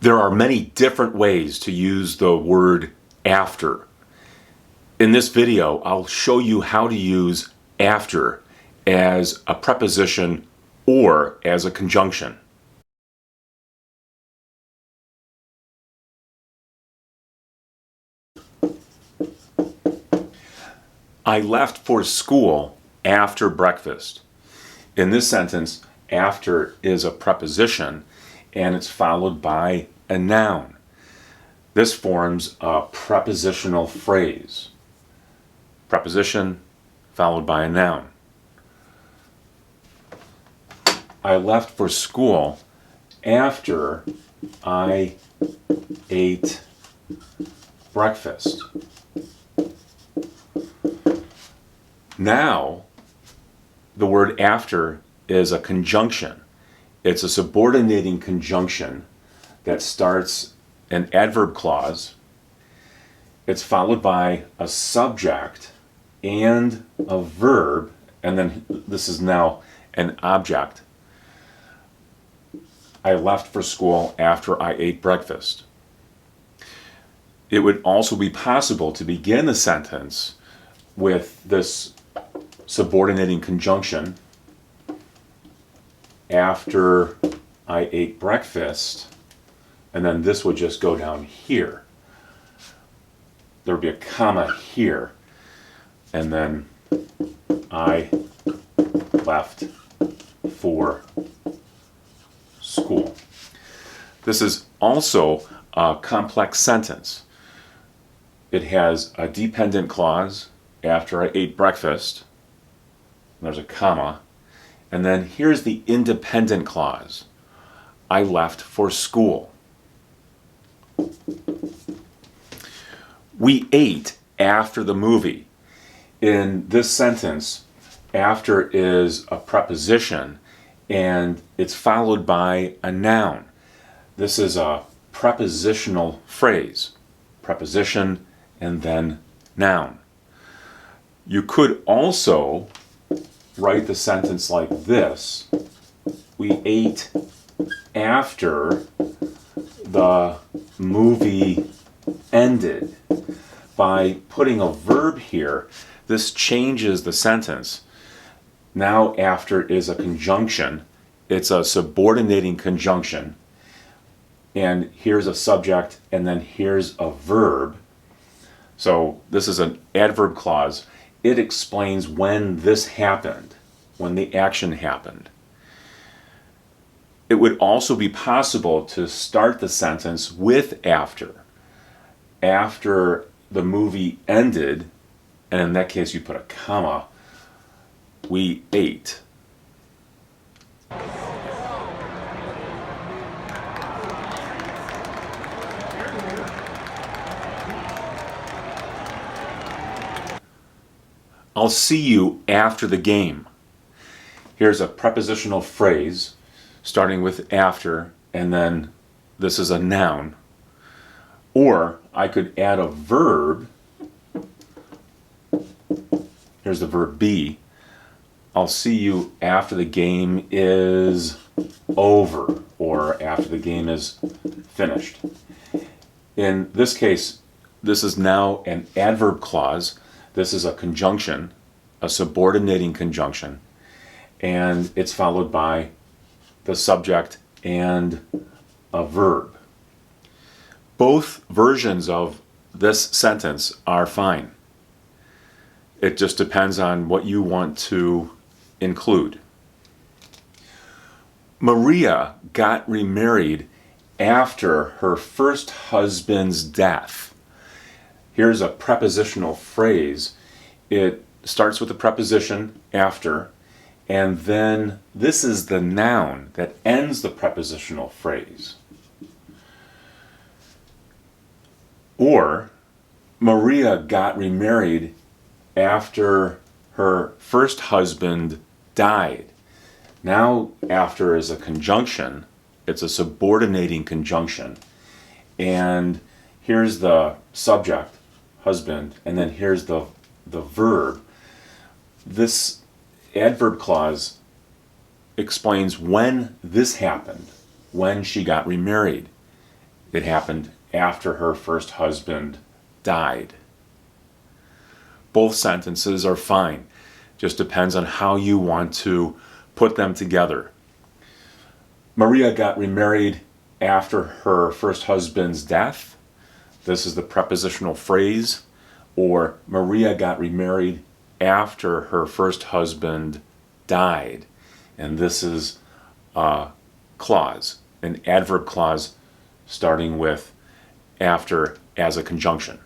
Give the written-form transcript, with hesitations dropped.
There are many different ways to use the word after. In this video, I'll show you how to use after as a preposition or as a conjunction. I left for school after breakfast. In this sentence, after is a preposition and it's followed by a noun. This forms a prepositional phrase. Preposition followed by a noun. I left for school after I ate breakfast. Now, the word after is a conjunction. It's a subordinating conjunction that starts an adverb clause. It's followed by a subject and a verb, and then this is now an object. I left for school after I ate breakfast. It would also be possible to begin the sentence with this subordinating conjunction, after I ate breakfast, and then this would just go down here. There would be a comma here, and then I left for school. This is also a complex sentence. It has a dependent clause, after I ate breakfast, there's a comma, and then here's the independent clause. I left for school. We ate after the movie. In this sentence, after is a preposition and it's followed by a noun. This is a prepositional phrase. Preposition and then noun. You could also write the sentence like this. We ate after the movie ended. By putting a verb here, this changes the sentence. Now after is a conjunction. It's a subordinating conjunction. And here's a subject, and then here's a verb. So this is an adverb clause. It explains when this happened, when the action happened. It would also be possible to start the sentence with after. After the movie ended, and in that case you put a comma, we ate. I'll see you after the game. Here's a prepositional phrase starting with after, and then this is a noun. Or I could add a verb. Here's the verb be. I'll see you after the game is over, or after the game is finished. In this case, this is now an adverb clause. This is a conjunction, a subordinating conjunction, and it's followed by the subject and a verb. Both versions of this sentence are fine. It just depends on what you want to include. Maria got remarried after her first husband's death. Here's a prepositional phrase. It starts with a preposition, after, and then this is the noun that ends the prepositional phrase. Or, Maria got remarried after her first husband died. Now, after is a conjunction. It's a subordinating conjunction. And here's the subject, husband, and then here's the verb. This adverb clause explains when this happened, when she got remarried. It happened after her first husband died. Both sentences are fine. Just depends on how you want to put them together. Maria got remarried after her first husband's death. This is the prepositional phrase. Or Maria got remarried after her first husband died. And this is a clause, an adverb clause starting with after as a conjunction.